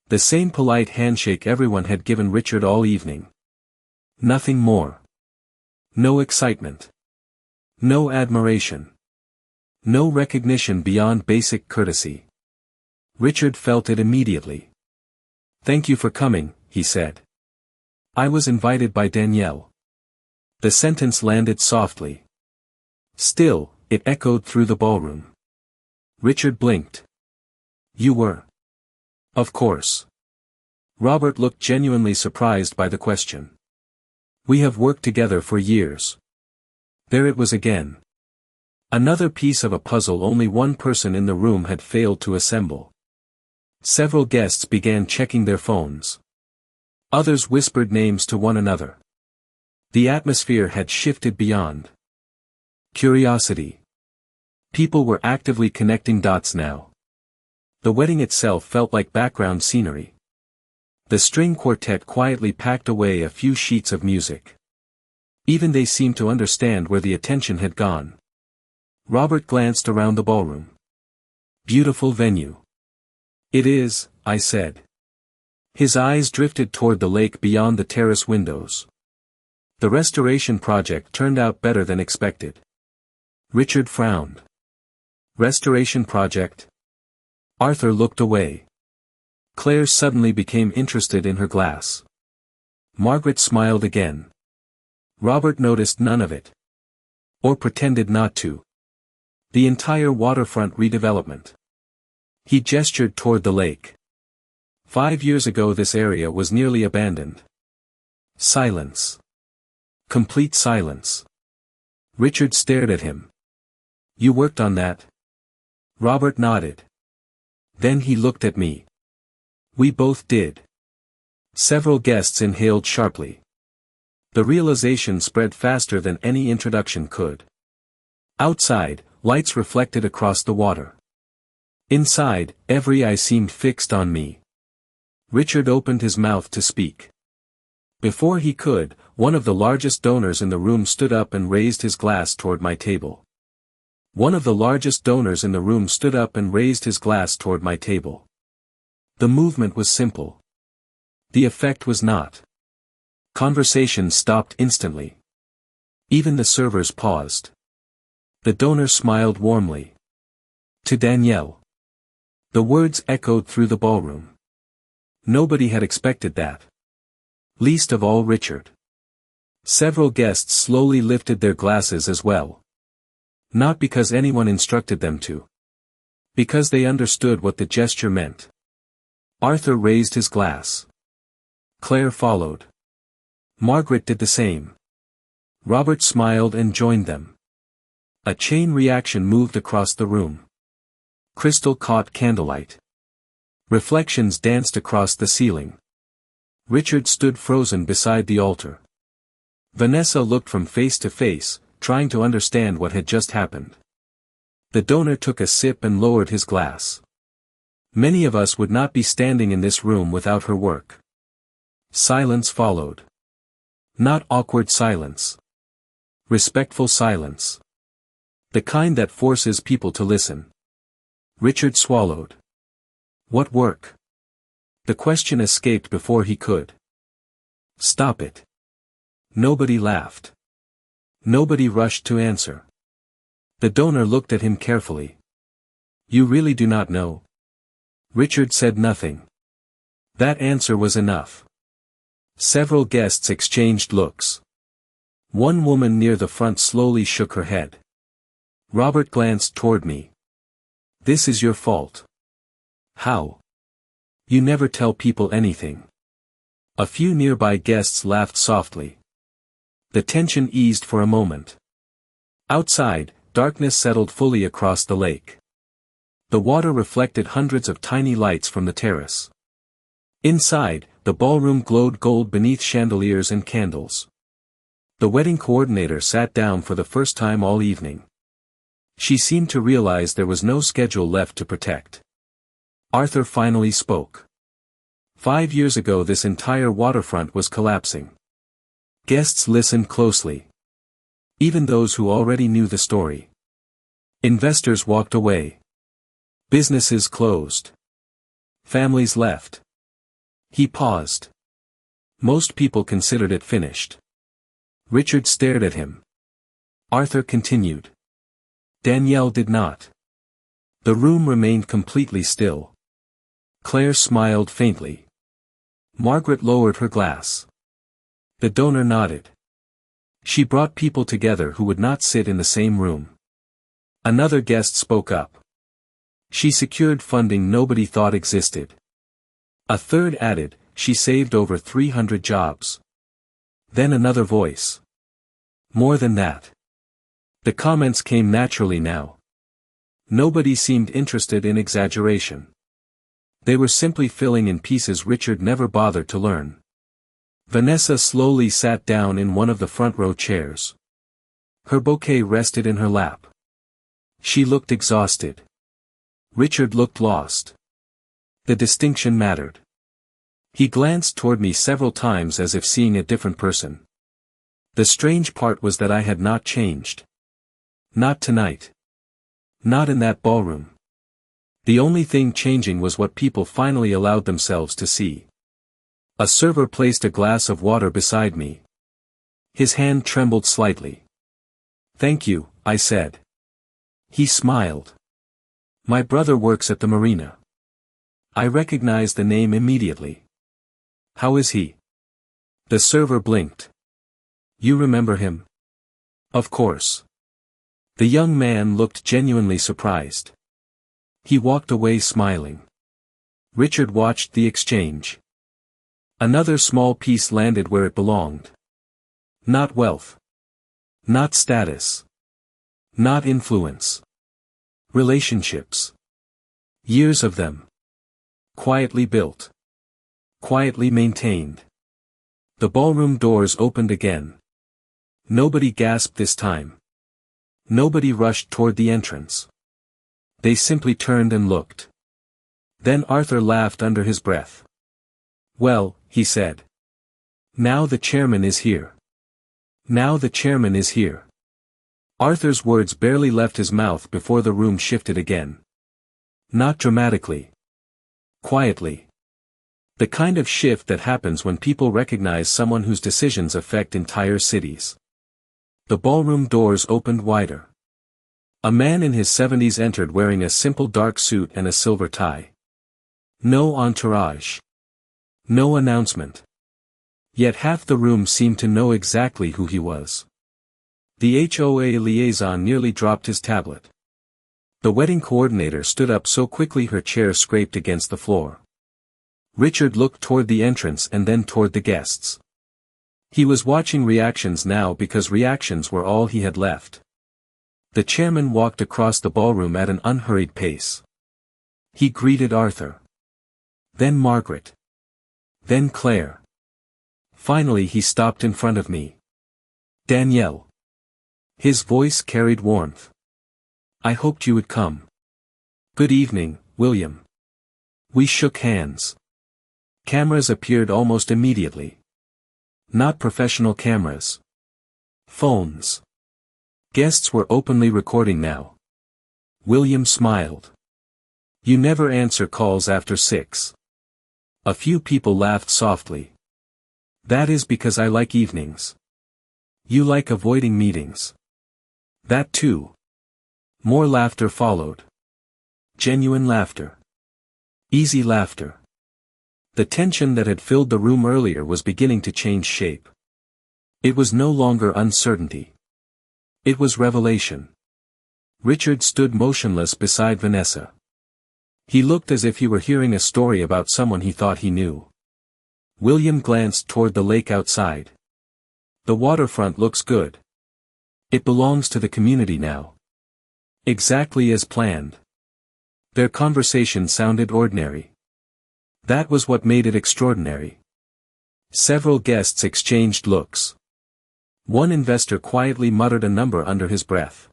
The same polite handshake everyone had given Richard all evening. Nothing more. No excitement. No admiration. No recognition beyond basic courtesy. Richard felt it immediately. Thank you for coming, he said. I was invited by Danielle. The sentence landed softly. Still, it echoed through the ballroom. Richard blinked. You were? Of course. Robert looked genuinely surprised by the question. We have worked together for years. There it was again. Another piece of a puzzle only one person in the room had failed to assemble. Several guests began checking their phones. Others whispered names to one another. The atmosphere had shifted beyond curiosity. People were actively connecting dots now. The wedding itself felt like background scenery. The string quartet quietly packed away a few sheets of music. Even they seemed to understand where the attention had gone. Robert glanced around the ballroom. Beautiful venue. It is, I said. His eyes drifted toward the lake beyond the terrace windows. The restoration project turned out better than expected. Richard frowned. Restoration project? Arthur looked away. Claire suddenly became interested in her glass. Margaret smiled again. Robert noticed none of it. Or pretended not to. The entire waterfront redevelopment. He gestured toward the lake. 5 years ago this area was nearly abandoned. Silence. Complete silence. Richard stared at him. You worked on that? Robert nodded. Then he looked at me. We both did. Several guests inhaled sharply. The realization spread faster than any introduction could. Outside, lights reflected across the water. Inside, every eye seemed fixed on me. Richard opened his mouth to speak. Before he could, one of the largest donors in the room stood up and raised his glass toward my table. One of the largest donors in the room stood up and raised his glass toward my table. The movement was simple. The effect was not. Conversation stopped instantly. Even the servers paused. The donor smiled warmly. To Danielle. The words echoed through the ballroom. Nobody had expected that. Least of all Richard. Several guests slowly lifted their glasses as well. Not because anyone instructed them to. Because they understood what the gesture meant. Arthur raised his glass. Claire followed. Margaret did the same. Robert smiled and joined them. A chain reaction moved across the room. Crystal caught candlelight. Reflections danced across the ceiling. Richard stood frozen beside the altar. Vanessa looked from face to face, trying to understand what had just happened. The donor took a sip and lowered his glass. Many of us would not be standing in this room without her work. Silence followed. Not awkward silence. Respectful silence. The kind that forces people to listen. Richard swallowed. What work? The question escaped before he could. Stop it. Nobody laughed. Nobody rushed to answer. The donor looked at him carefully. You really do not know? Richard said nothing. That answer was enough. Several guests exchanged looks. One woman near the front slowly shook her head. Robert glanced toward me. This is your fault. How? You never tell people anything. A few nearby guests laughed softly. The tension eased for a moment. Outside, darkness settled fully across the lake. The water reflected hundreds of tiny lights from the terrace. Inside, the ballroom glowed gold beneath chandeliers and candles. The wedding coordinator sat down for the first time all evening. She seemed to realize there was no schedule left to protect. Arthur finally spoke. 5 years ago this entire waterfront was collapsing. Guests listened closely. Even those who already knew the story. Investors walked away. Businesses closed. Families left. He paused. Most people considered it finished. Richard stared at him. Arthur continued. Danielle did not. The room remained completely still. Claire smiled faintly. Margaret lowered her glass. The donor nodded. She brought people together who would not sit in the same room. Another guest spoke up. She secured funding nobody thought existed. A third added, she saved over 300 jobs. Then another voice. More than that. The comments came naturally now. Nobody seemed interested in exaggeration. They were simply filling in pieces Richard never bothered to learn. Vanessa slowly sat down in one of the front row chairs. Her bouquet rested in her lap. She looked exhausted. Richard looked lost. The distinction mattered. He glanced toward me several times as if seeing a different person. The strange part was that I had not changed. Not tonight. Not in that ballroom. The only thing changing was what people finally allowed themselves to see. A server placed a glass of water beside me. His hand trembled slightly. Thank you, I said. He smiled. My brother works at the marina. I recognized the name immediately. How is he? The server blinked. You remember him? Of course. The young man looked genuinely surprised. He walked away smiling. Richard watched the exchange. Another small piece landed where it belonged. Not wealth. Not status. Not influence. Relationships. Years of them. Quietly built. Quietly maintained. The ballroom doors opened again. Nobody gasped this time. Nobody rushed toward the entrance. They simply turned and looked. Then Arthur laughed under his breath. Well, he said. Now the chairman is here. Now the chairman is here. Arthur's words barely left his mouth before the room shifted again. Not dramatically. Quietly. The kind of shift that happens when people recognize someone whose decisions affect entire cities. The ballroom doors opened wider. A man in his 70s entered wearing a simple dark suit and a silver tie. No entourage. No announcement. Yet half the room seemed to know exactly who he was. The HOA liaison nearly dropped his tablet. The wedding coordinator stood up so quickly her chair scraped against the floor. Richard looked toward the entrance and then toward the guests. He was watching reactions now because reactions were all he had left. The chairman walked across the ballroom at an unhurried pace. He greeted Arthur. Then Margaret. Then Claire. Finally he stopped in front of me. Danielle. His voice carried warmth. I hoped you would come. Good evening, William. We shook hands. Cameras appeared almost immediately. Not professional cameras. Phones. Guests were openly recording now. William smiled. You never answer calls after 6. A few people laughed softly. That is because I like evenings. You like avoiding meetings. That too. More laughter followed. Genuine laughter. Easy laughter. The tension that had filled the room earlier was beginning to change shape. It was no longer uncertainty. It was revelation. Richard stood motionless beside Vanessa. He looked as if he were hearing a story about someone he thought he knew. William glanced toward the lake outside. The waterfront looks good. It belongs to the community now. Exactly as planned. Their conversation sounded ordinary. That was what made it extraordinary. Several guests exchanged looks. One investor quietly muttered a number under his breath.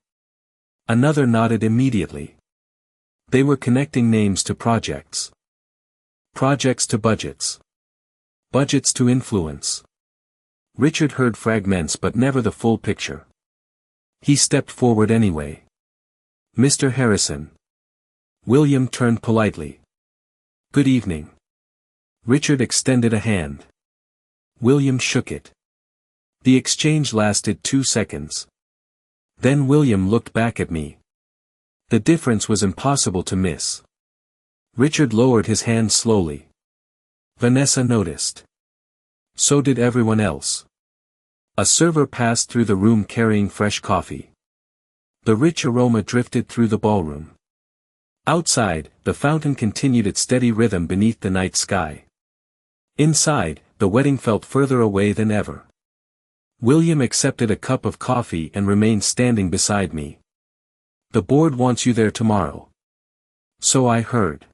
Another nodded immediately. They were connecting names to projects. Projects to budgets. Budgets to influence. Richard heard fragments but never the full picture. He stepped forward anyway. Mr. Harrison. William turned politely. Good evening. Richard extended a hand. William shook it. The exchange lasted 2 seconds. Then William looked back at me. The difference was impossible to miss. Richard lowered his hand slowly. Vanessa noticed. So did everyone else. A server passed through the room carrying fresh coffee. The rich aroma drifted through the ballroom. Outside, the fountain continued its steady rhythm beneath the night sky. Inside, the wedding felt further away than ever. William accepted a cup of coffee and remained standing beside me. The board wants you there tomorrow. So I heard.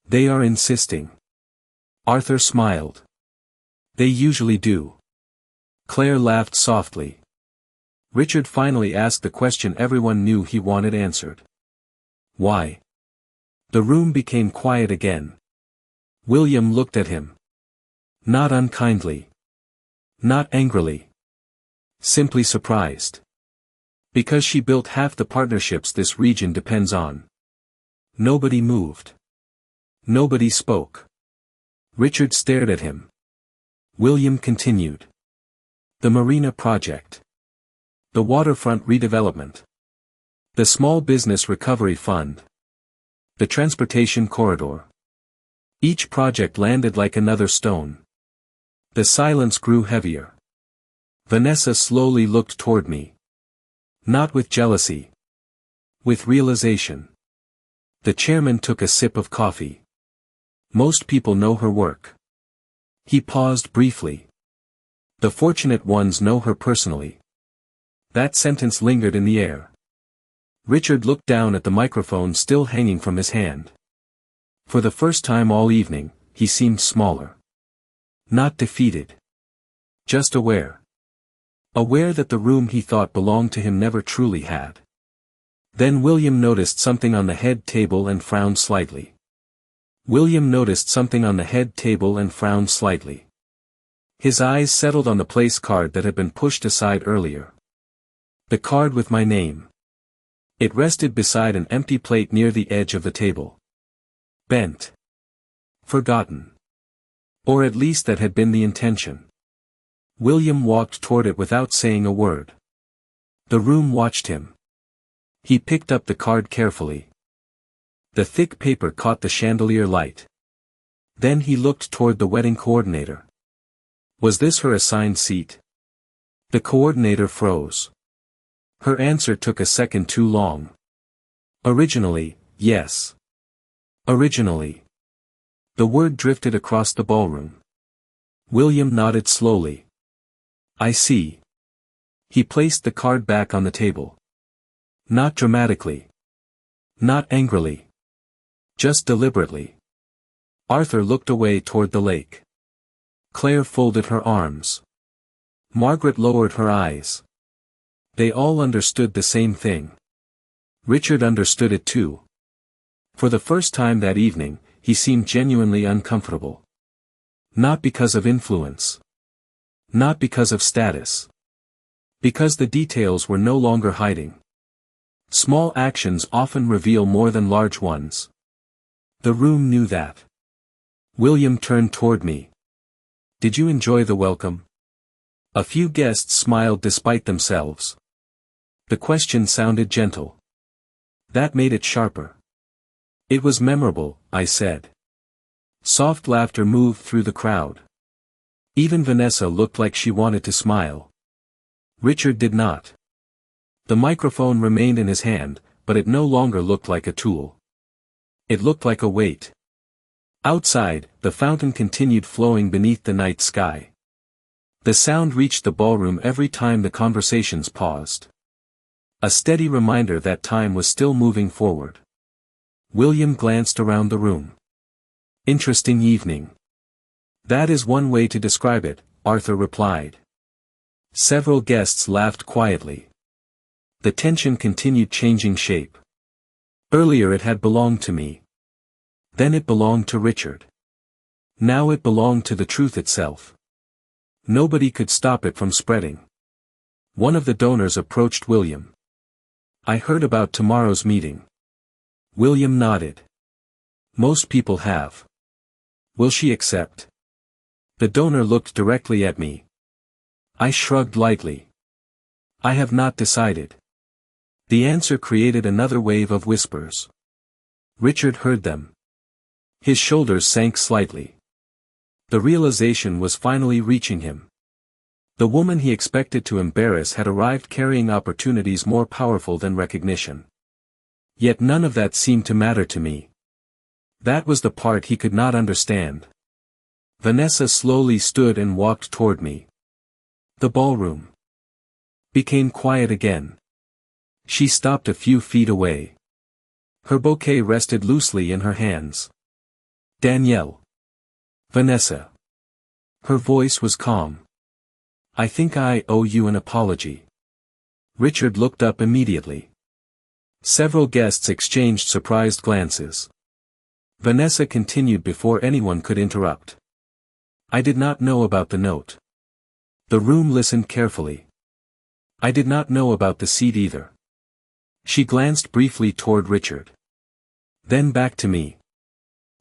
They are insisting. Arthur smiled. They usually do. Claire laughed softly. Richard finally asked the question everyone knew he wanted answered. Why? The room became quiet again. William looked at him. Not unkindly. Not angrily. Simply surprised. Because she built half the partnerships this region depends on. Nobody moved. Nobody spoke. Richard stared at him. William continued. The marina project. The waterfront redevelopment. The small business recovery fund. The transportation corridor. Each project landed like another stone. The silence grew heavier. Vanessa slowly looked toward me. Not with jealousy. With realization. The chairman took a sip of coffee. Most people know her work. He paused briefly. The fortunate ones know her personally. That sentence lingered in the air. Richard looked down at the microphone still hanging from his hand. For the first time all evening, he seemed smaller. Not defeated. Just aware. Aware that the room he thought belonged to him never truly had. Then William noticed something on the head table and frowned slightly. William noticed something on the head table and frowned slightly. His eyes settled on the place card that had been pushed aside earlier. The card with my name. It rested beside an empty plate near the edge of the table. Bent. Forgotten. Or at least that had been the intention. William walked toward it without saying a word. The room watched him. He picked up the card carefully. The thick paper caught the chandelier light. Then he looked toward the wedding coordinator. Was this her assigned seat? The coordinator froze. Her answer took a second too long. Originally, yes. Originally. The word drifted across the ballroom. William nodded slowly. I see. He placed the card back on the table. Not dramatically. Not angrily. Just deliberately. Arthur looked away toward the lake. Claire folded her arms. Margaret lowered her eyes. They all understood the same thing. Richard understood it too. For the first time that evening, he seemed genuinely uncomfortable. Not because of influence. Not because of status. Because the details were no longer hiding. Small actions often reveal more than large ones. The room knew that. William turned toward me. Did you enjoy the welcome? A few guests smiled despite themselves. The question sounded gentle. That made it sharper. It was memorable, I said. Soft laughter moved through the crowd. Even Vanessa looked like she wanted to smile. Richard did not. The microphone remained in his hand, but it no longer looked like a tool. It looked like a weight. Outside, the fountain continued flowing beneath the night sky. The sound reached the ballroom every time the conversations paused. A steady reminder that time was still moving forward. William glanced around the room. Interesting evening. That is one way to describe it, Arthur replied. Several guests laughed quietly. The tension continued changing shape. Earlier it had belonged to me. Then it belonged to Richard. Now it belonged to the truth itself. Nobody could stop it from spreading. One of the donors approached William. I heard about tomorrow's meeting. William nodded. Most people have. Will she accept? The donor looked directly at me. I shrugged lightly. I have not decided. The answer created another wave of whispers. Richard heard them. His shoulders sank slightly. The realization was finally reaching him. The woman he expected to embarrass had arrived carrying opportunities more powerful than recognition. Yet none of that seemed to matter to me. That was the part he could not understand. Vanessa slowly stood and walked toward me. The ballroom became quiet again. She stopped a few feet away. Her bouquet rested loosely in her hands. Danielle. Vanessa. Her voice was calm. I think I owe you an apology. Richard looked up immediately. Several guests exchanged surprised glances. Vanessa continued before anyone could interrupt. I did not know about the note. The room listened carefully. I did not know about the seed either. She glanced briefly toward Richard. Then back to me.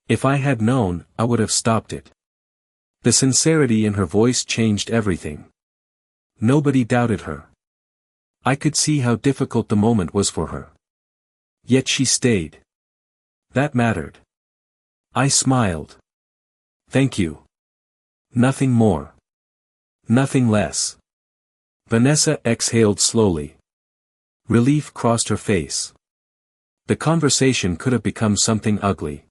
If I had known, I would have stopped it. The sincerity in her voice changed everything. Nobody doubted her. I could see how difficult the moment was for her. Yet she stayed. That mattered. I smiled. Thank you. Nothing more. Nothing less. Vanessa exhaled slowly. Relief crossed her face. The conversation could have become something ugly.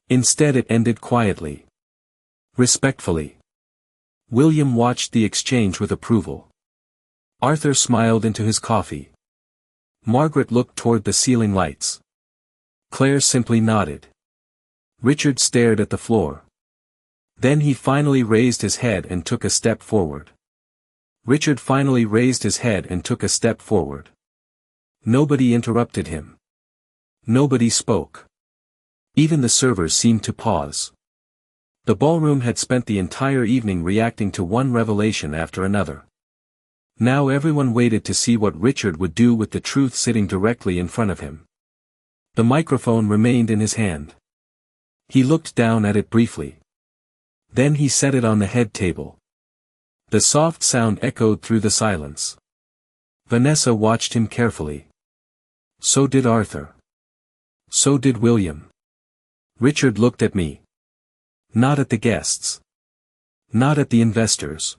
Instead it ended quietly. Respectfully. William watched the exchange with approval. Arthur smiled into his coffee. Margaret looked toward the ceiling lights. Claire simply nodded. Richard stared at the floor. Then he finally raised his head and took a step forward. Richard finally raised his head and took a step forward. Nobody interrupted him. Nobody spoke. Even the servers seemed to pause. The ballroom had spent the entire evening reacting to one revelation after another. Now everyone waited to see what Richard would do with the truth sitting directly in front of him. The microphone remained in his hand. He looked down at it briefly. Then he set it on the head table. The soft sound echoed through the silence. Vanessa watched him carefully. So did Arthur. So did William. Richard looked at me. Not at the guests. Not at the investors.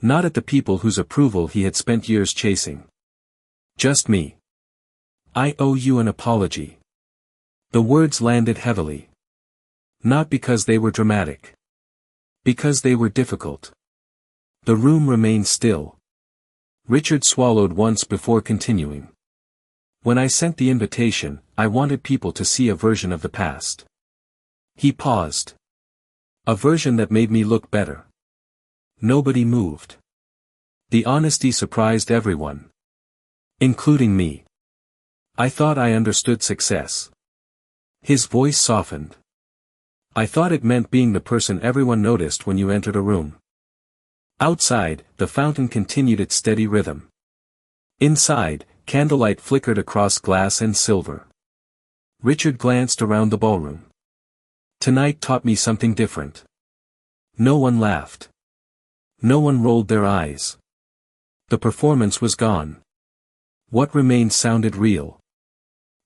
Not at the people whose approval he had spent years chasing. Just me. I owe you an apology. The words landed heavily. Not because they were dramatic. Because they were difficult. The room remained still. Richard swallowed once before continuing. When I sent the invitation, I wanted people to see a version of the past. He paused. A version that made me look better. Nobody moved. The honesty surprised everyone. Including me. I thought I understood success. His voice softened. I thought it meant being the person everyone noticed when you entered a room. Outside, the fountain continued its steady rhythm. Inside, candlelight flickered across glass and silver. Richard glanced around the ballroom. Tonight taught me something different. No one laughed. No one rolled their eyes. The performance was gone. What remained sounded real.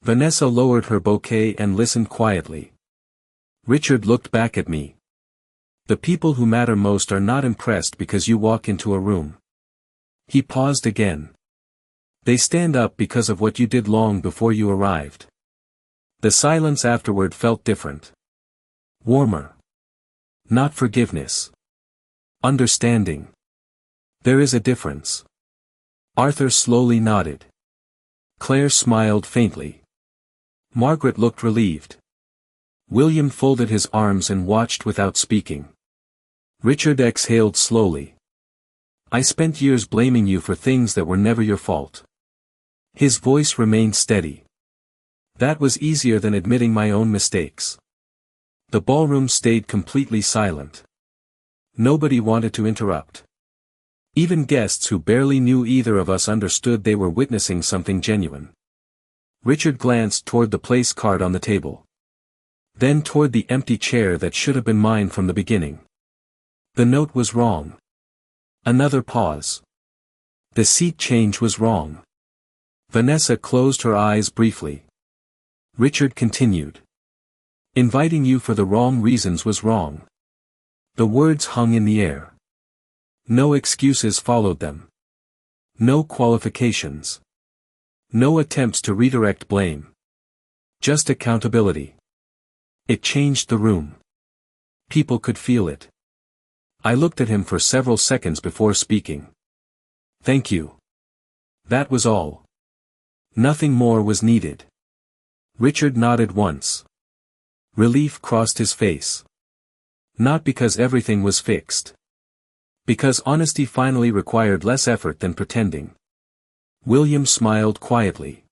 Vanessa lowered her bouquet and listened quietly. Richard looked back at me. The people who matter most are not impressed because you walk into a room. He paused again. They stand up because of what you did long before you arrived. The silence afterward felt different. Warmer. Not forgiveness. Understanding. There is a difference. Arthur slowly nodded. Claire smiled faintly. Margaret looked relieved. William folded his arms and watched without speaking. Richard exhaled slowly. I spent years blaming you for things that were never your fault. His voice remained steady. That was easier than admitting my own mistakes. The ballroom stayed completely silent. Nobody wanted to interrupt. Even guests who barely knew either of us understood they were witnessing something genuine. Richard glanced toward the place card on the table. Then toward the empty chair that should have been mine from the beginning. The note was wrong. Another pause. The seat change was wrong. Vanessa closed her eyes briefly. Richard continued. Inviting you for the wrong reasons was wrong. The words hung in the air. No excuses followed them. No qualifications. No attempts to redirect blame. Just accountability. It changed the room. People could feel it. I looked at him for several seconds before speaking. Thank you. That was all. Nothing more was needed. Richard nodded once. Relief crossed his face. Not because everything was fixed. Because honesty finally required less effort than pretending. William smiled quietly.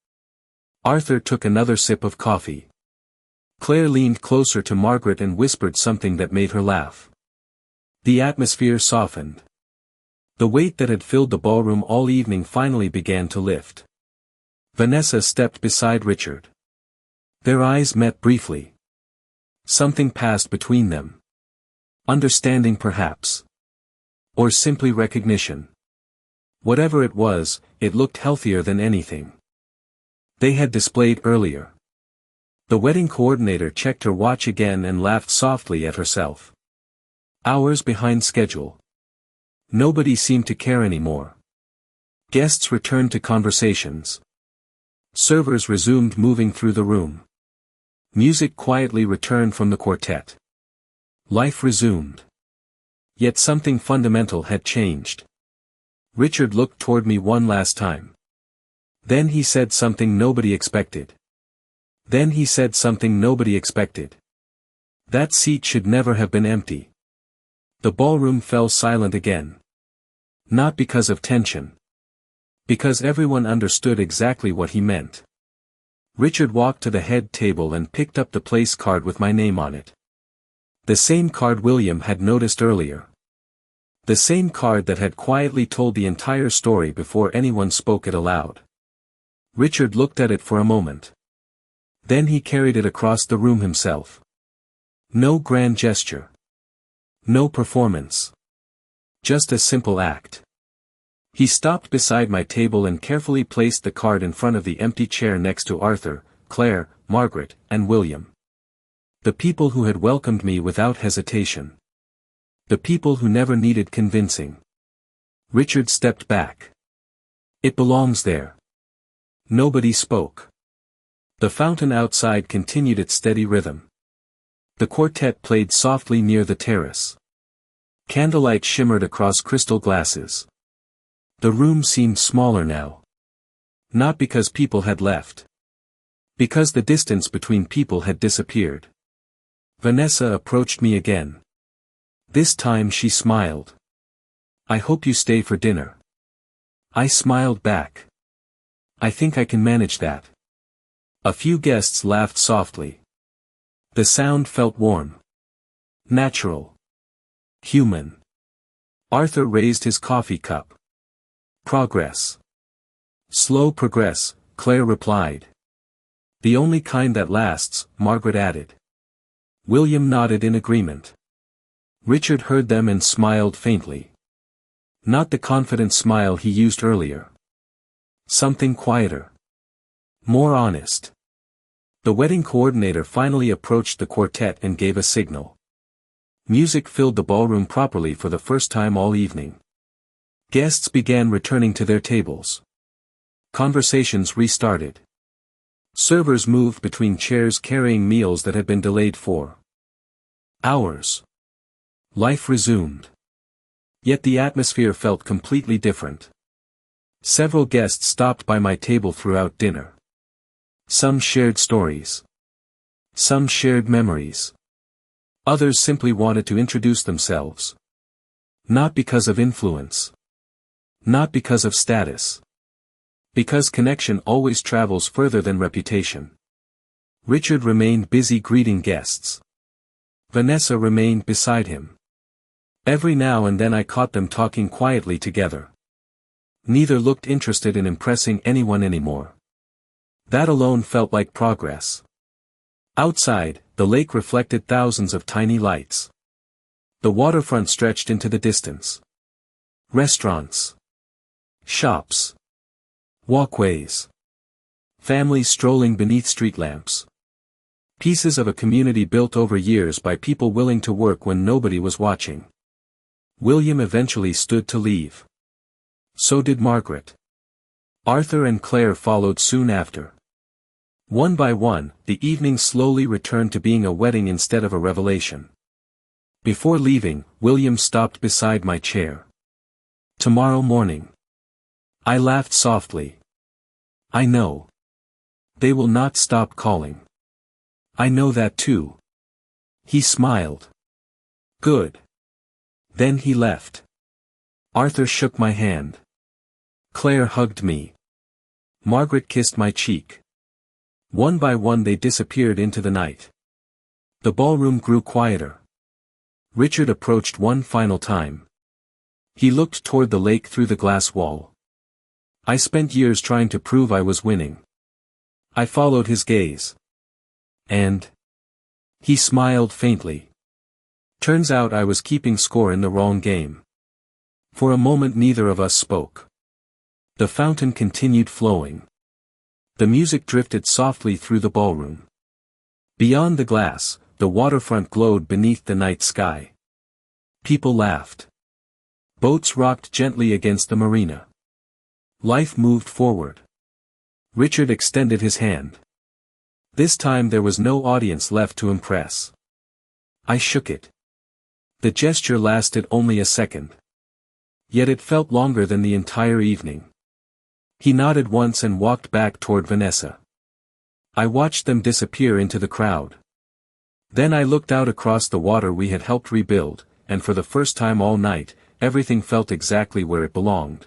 Arthur took another sip of coffee. Claire leaned closer to Margaret and whispered something that made her laugh. The atmosphere softened. The weight that had filled the ballroom all evening finally began to lift. Vanessa stepped beside Richard. Their eyes met briefly. Something passed between them. Understanding perhaps. Or simply recognition. Whatever it was, it looked healthier than anything they had displayed earlier. The wedding coordinator checked her watch again and laughed softly at herself. Hours behind schedule. Nobody seemed to care anymore. Guests returned to conversations. Servers resumed moving through the room. Music quietly returned from the quartet. Life resumed. Yet something fundamental had changed. Richard looked toward me one last time. Then he said something nobody expected. That seat should never have been empty. The ballroom fell silent again. Not because of tension. Because everyone understood exactly what he meant. Richard walked to the head table and picked up the place card with my name on it. The same card William had noticed earlier. The same card that had quietly told the entire story before anyone spoke it aloud. Richard looked at it for a moment. Then he carried it across the room himself. No grand gesture. No performance. Just a simple act. He stopped beside my table and carefully placed the card in front of the empty chair next to Arthur, Claire, Margaret, and William. The people who had welcomed me without hesitation. The people who never needed convincing. Richard stepped back. It belongs there. Nobody spoke. The fountain outside continued its steady rhythm. The quartet played softly near the terrace. Candlelight shimmered across crystal glasses. The room seemed smaller now. Not because people had left. Because the distance between people had disappeared. Vanessa approached me again. This time she smiled. "I hope you stay for dinner." I smiled back. "I think I can manage that." A few guests laughed softly. The sound felt warm. Natural. Human. Arthur raised his coffee cup. "Progress." "Slow progress," Claire replied. "The only kind that lasts," Margaret added. William nodded in agreement. Richard heard them and smiled faintly. Not the confident smile he used earlier. Something quieter. More honest. The wedding coordinator finally approached the quartet and gave a signal. Music filled the ballroom properly for the first time all evening. Guests began returning to their tables. Conversations restarted. Servers moved between chairs carrying meals that had been delayed for hours. Life resumed. Yet the atmosphere felt completely different. Several guests stopped by my table throughout dinner. Some shared stories. Some shared memories. Others simply wanted to introduce themselves. Not because of influence. Not because of status. Because connection always travels further than reputation. Richard remained busy greeting guests. Vanessa remained beside him. Every now and then I caught them talking quietly together. Neither looked interested in impressing anyone anymore. That alone felt like progress. Outside, the lake reflected thousands of tiny lights. The waterfront stretched into the distance. Restaurants. Shops. Walkways. Families strolling beneath street lamps. Pieces of a community built over years by people willing to work when nobody was watching. William eventually stood to leave. So did Margaret. Arthur and Claire followed soon after. One by one, the evening slowly returned to being a wedding instead of a revelation. Before leaving, William stopped beside my chair. "Tomorrow morning." I laughed softly. "I know. They will not stop calling." "I know that too." He smiled. "Good." Then he left. Arthur shook my hand. Claire hugged me. Margaret kissed my cheek. One by one they disappeared into the night. The ballroom grew quieter. Richard approached one final time. He looked toward the lake through the glass wall. I spent years trying to prove I was winning. I followed his gaze. And he smiled faintly. Turns out I was keeping score in the wrong game. For a moment neither of us spoke. The fountain continued flowing. The music drifted softly through the ballroom. Beyond the glass, the waterfront glowed beneath the night sky. People laughed. Boats rocked gently against the marina. Life moved forward. Richard extended his hand. This time there was no audience left to impress. I shook it. The gesture lasted only a second. Yet it felt longer than the entire evening. He nodded once and walked back toward Vanessa. I watched them disappear into the crowd. Then I looked out across the water we had helped rebuild, and for the first time all night, everything felt exactly where it belonged.